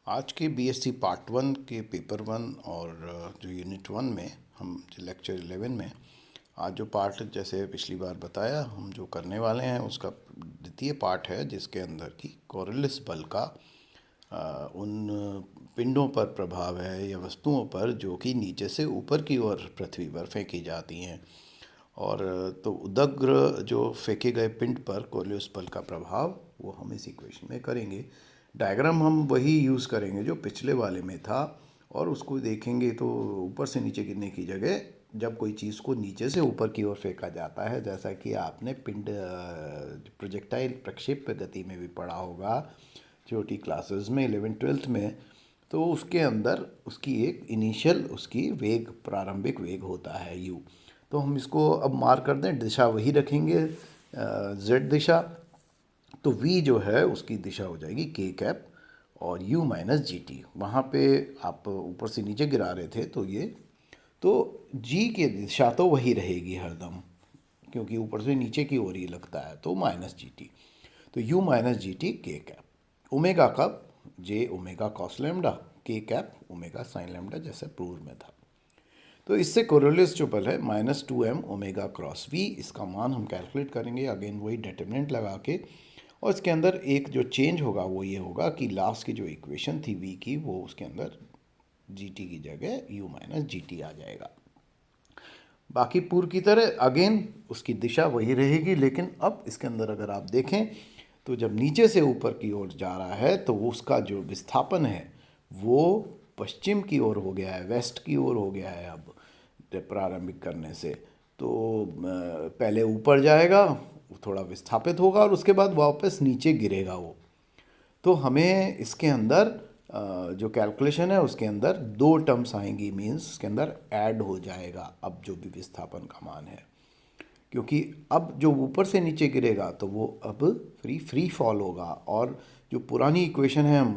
आज के BSc part one के पेपर वन और जो यूनिट वन में हम लेक्चर 11 में आज जो पार्ट जैसे पिछली बार बताया हम जो करने वाले हैं उसका द्वितीय पार्ट है, जिसके अंदर की कोरियलिस बल का उन पिंडों पर प्रभाव है या वस्तुओं पर जो कि नीचे से ऊपर की ओर पृथ्वी पर फेंकी जाती हैं। और तो उदग्र जो फेंके गए पिंड पर कोरियलिस बल का प्रभाव वो हम इस इक्वेशन में करेंगे। डायग्राम हम वही यूज़ करेंगे जो पिछले वाले में था, और उसको देखेंगे तो ऊपर से नीचे गिरने की जगह जब कोई चीज़ को नीचे से ऊपर की ओर फेंका जाता है, जैसा कि आपने पिंड प्रोजेक्टाइल प्रक्षेप्य गति में भी पढ़ा होगा छोटी क्लासेस में 11th-12th में, तो उसके अंदर उसकी एक इनिशियल उसकी वेग प्रारंभिक वेग होता है u। तो हम इसको अब मार्क कर दें, दिशा वही रखेंगे z दिशा। तो v जो है उसकी दिशा हो जाएगी k कैप और u माइनस जी टी। वहाँ पे आप ऊपर से नीचे गिरा रहे थे तो ये तो g की दिशा तो वही रहेगी हरदम, क्योंकि ऊपर से नीचे की ओर ही लगता है, तो माइनस जी टी। तो u माइनस जी टी के कैप ओमेगा कब j ओमेगा कॉस लैम्डा, के कैप ओमेगा साइन लैम्डा जैसे पूर्व में था। तो इससे कोरियलिस जो बल है -2m ओमेगा क्रॉस v, इसका मान हम कैलकुलेट करेंगे अगेन वही डिटरमिनेंट लगा के। और इसके अंदर एक जो चेंज होगा वो ये होगा कि लास्ट की जो इक्वेशन थी v की, वो उसके अंदर gt की जगह u माइनस जी टी आ जाएगा। बाकी पूर्व की तरह अगेन उसकी दिशा वही रहेगी, लेकिन अब इसके अंदर अगर आप देखें तो जब नीचे से ऊपर की ओर जा रहा है तो वो उसका जो विस्थापन है वो पश्चिम की ओर हो गया है, वेस्ट की ओर हो गया है। अब प्रारंभिक करने से तो पहले ऊपर जाएगा, थोड़ा विस्थापित होगा और उसके बाद वापस नीचे गिरेगा वो। तो हमें इसके अंदर जो कैलकुलेशन है उसके अंदर दो टर्म्स आएंगी, मीन्स इसके अंदर ऐड हो जाएगा अब जो भी विस्थापन का मान है, क्योंकि अब जो ऊपर से नीचे गिरेगा तो वो अब फ्री फॉल होगा। और जो पुरानी इक्वेशन है हम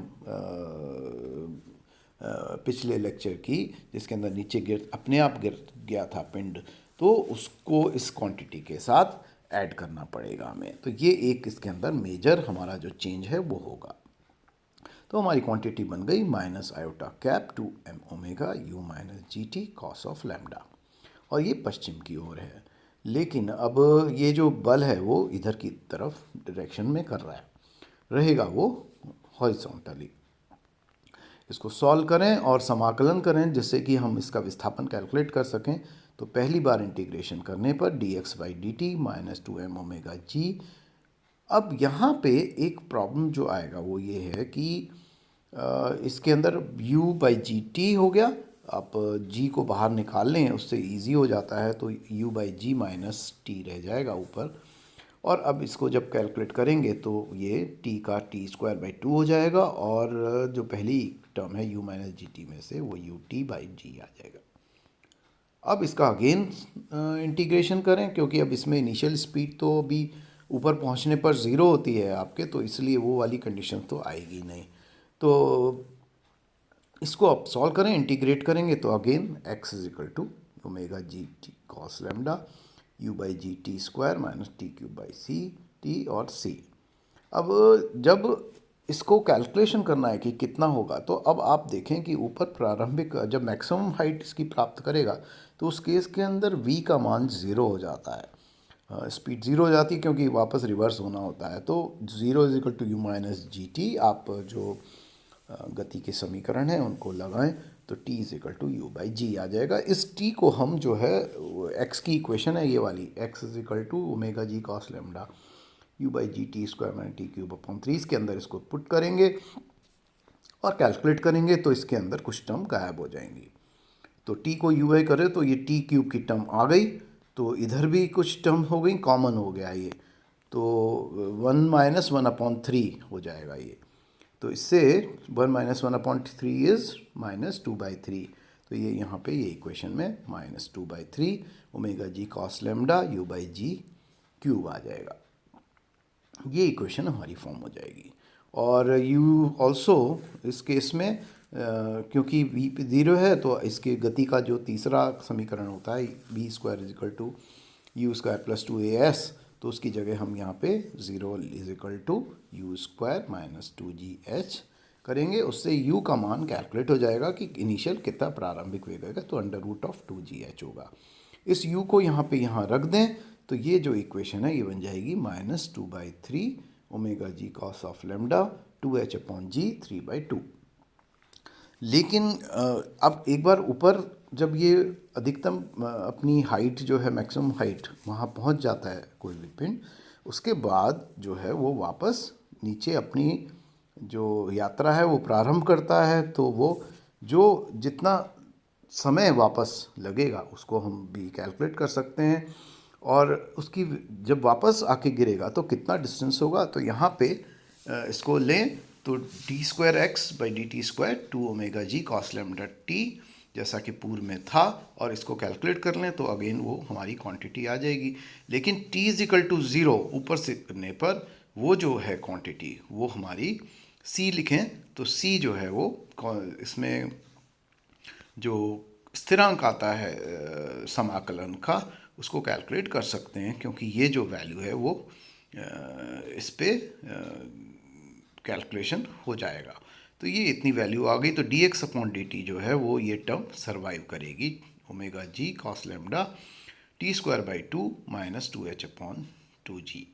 पिछले लेक्चर की, जिसके अंदर नीचे गिर अपने आप गिर गया था पिंड, तो उसको इस क्वांटिटी के साथ ऐड करना पड़ेगा हमें। तो ये एक इसके अंदर मेजर हमारा जो चेंज है वो होगा। तो हमारी क्वांटिटी बन गई minus iota cap 2m omega u minus g t cos of lambda, और ये पश्चिम की ओर है। लेकिन अब ये जो बल है वो इधर की तरफ डायरेक्शन में कर रहा है, रहेगा वो हॉरिजॉन्टली। इसको सॉल्व करें और समाकलन करें जिससे कि हम इसका विस्थापन कैलकुलेट कर सकें। तो पहली बार इंटीग्रेशन करने पर d x by d t minus 2m omega g. अब यहाँ पे एक प्रॉब्लम जो आएगा वो ये है कि इसके अंदर u बाई जी टी हो गया। आप g को बाहर निकाल लें, उससे इजी हो जाता है, तो u by g minus t रह जाएगा ऊपर। और अब इसको जब कैलकुलेट करेंगे तो ये t का टी स्क्वायर बाई 2 हो जाएगा, और जो पहली टर्म है u माइनस जी टी में से वो u टी बाई जी आ जाएगा। अब इसका अगेन इंटीग्रेशन करें, क्योंकि अब इसमें इनिशियल स्पीड तो अभी ऊपर पहुंचने पर ज़ीरो होती है आपके, तो इसलिए वो वाली कंडीशन तो आएगी नहीं। तो इसको आप सॉल्व करें, इंटीग्रेट करेंगे तो again x is equal to omega g t cos lambda u by g t square minus t cube by c t और c। अब जब इसको कैलकुलेशन करना है कि कितना होगा, तो अब आप देखें कि ऊपर प्रारंभिक जब मैक्सिमम हाइट इसकी प्राप्त करेगा तो उस केस के अंदर v का मान ज़ीरो हो जाता है, स्पीड ज़ीरो हो जाती है क्योंकि वापस रिवर्स होना होता है। तो zero is equal to u minus g t, आप जो गति के समीकरण हैं उनको लगाएं तो t is equal to u by g आ जाएगा। इस t को हम जो है x की इक्वेशन है ये वाली, x is equal to omega g cos lambda u by g t square minus t cube upon 3, इसके अंदर इसको पुट करेंगे और कैलकुलेट करेंगे तो इसके अंदर कुछ टर्म गायब हो जाएंगी। तो t को u बाई करें तो ये टी क्यूब की टर्म आ गई, तो इधर भी कुछ टर्म हो गई, कॉमन हो गया ये, तो 1 माइनस 1/3 हो जाएगा ये। तो इससे 1 माइनस 1/3 इज़ -2/3। तो ये यहाँ पे ये इक्वेशन में -2/3 omega g cos lambda u by g cube आ जाएगा। ये इक्वेशन हमारी फॉर्म हो जाएगी। और u ऑल्सो इस केस में क्योंकि v पे ज़ीरो है तो इसके गति का जो तीसरा समीकरण होता है v square is equal to u square plus 2as, तो उसकी जगह हम यहाँ पे zero is equal to u square minus 2gh करेंगे उससे u का मान कैलकुलेट हो जाएगा कि इनिशियल कितना प्रारंभिक वेग है, तो √2gh होगा। इस u को यहाँ पे यहाँ रख दें तो ये जो इक्वेशन है ये बन जाएगी -2/3 omega g cos of lambda 2h/g 3/2। लेकिन अब एक बार ऊपर जब ये अधिकतम अपनी हाइट जो है मैक्सिमम हाइट वहाँ पहुँच जाता है कोई भी पिंड, उसके बाद जो है वो वापस नीचे अपनी जो यात्रा है वो प्रारंभ करता है। तो वो जो जितना समय वापस लगेगा उसको हम भी कैलकुलेट कर सकते हैं, और उसकी जब वापस आके गिरेगा तो कितना डिस्टेंस होगा। तो यहाँ पे इसको लें तो d²x/dt² 2 ω g cos lambda t जैसा कि पूर्व में था, और इसको कैलकुलेट कर लें तो अगेन वो हमारी क्वांटिटी आ जाएगी। लेकिन t = 0 ऊपर से करने पर वो जो है क्वांटिटी वो हमारी c लिखें तो c जो है वो इसमें जो स्थिरांक आता है समाकलन का उसको कैलकुलेट कर सकते हैं, क्योंकि ये जो वैल्यू है वो इस पे कैलकुलेशन हो जाएगा। तो ये इतनी वैल्यू आ गई तो dx/dt जो है वो ये टर्म सर्वाइव करेगी ω/g cos lambda t²/2 -2h/2g।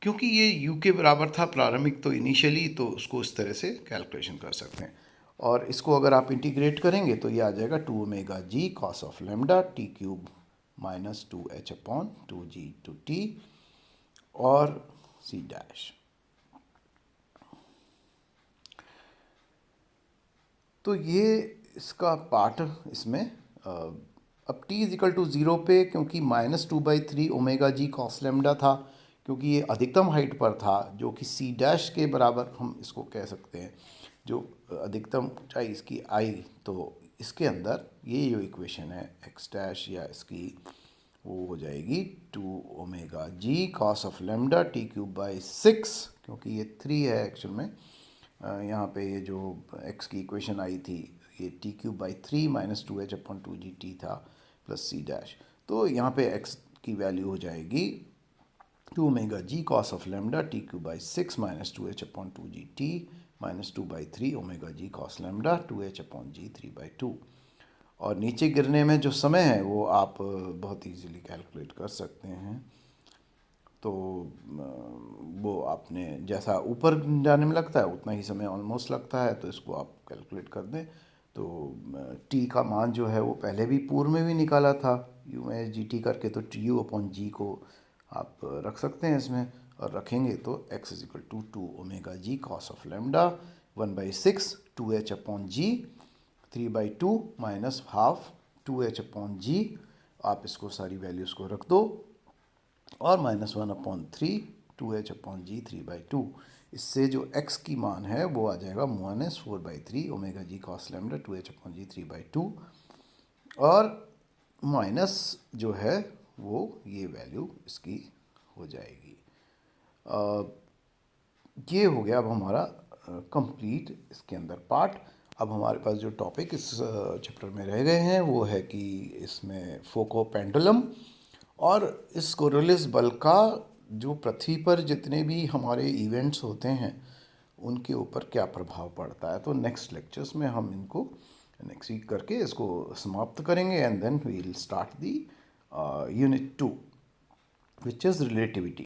क्योंकि ये u के बराबर था प्रारंभिक तो इनिशियली, तो उसको इस तरह से कैलकुलेशन कर सकते हैं। और इसको अगर आप इंटीग्रेट करेंगे तो ये आ जाएगा 2 ω/g cos of lambda t³ -2h/2g to t और c डैश। तो ये इसका पार्ट इसमें अब t = 0 पे, क्योंकि -2/3 ω/g cos लैम्डा था, क्योंकि ये अधिकतम हाइट पर था जो कि c डैश के बराबर हम इसको कह सकते हैं, जो अधिकतम ऊंचाई इसकी आई। तो इसके अंदर ये जो इक्वेशन है x डैश या इसकी वो हो जाएगी 2 ω/g cos of lambda t³/6, क्योंकि ये 3 है एक्चुअल में। यहाँ पे ये जो x की इक्वेशन आई थी ये t³/3 -2h/2gt था प्लस c डैश। तो यहाँ पे x की वैल्यू हो जाएगी 2 ω/g cos of lambda t³/6 -2h/2gt -2/3 ω/g cos lambda 2h/g 3/2। और नीचे गिरने में जो समय है वो आप बहुत इजीली कैलकुलेट कर सकते हैं। तो वो आपने जैसा ऊपर जाने में लगता है उतना ही समय ऑलमोस्ट लगता है, तो इसको आप कैलकुलेट कर दें तो t का मान जो है वो पहले भी पूर्व में भी निकाला था u/gt करके, तो u/g को आप रख सकते हैं इसमें, और रखेंगे तो x = 2 ω/g cos of lambda 1/6 2h/g 3/2 -½ 2h/g। आप इसको सारी वैल्यूज़ को रख दो और -1/3 2h/g 3/2। इससे जो x की मान है वो आ जाएगा -4/3 ω/g cos लैम्डा 2h/g 3/2, और माइनस जो है वो ये वैल्यू इसकी हो जाएगी। ये हो गया अब हमारा कंप्लीट इसके अंदर पार्ट। अब हमारे पास जो टॉपिक इस चैप्टर में रह गए हैं वो है कि इसमें फोको पेंडुलम और इस कोरियोलिस बल का जो पृथ्वी पर जितने भी हमारे इवेंट्स होते हैं उनके ऊपर क्या प्रभाव पड़ता है। तो नेक्स्ट लेक्चर्स में हम इनको नेक्स्ट वीक करके इसको समाप्त करेंगे, and then we will start the unit 2 which is relativity.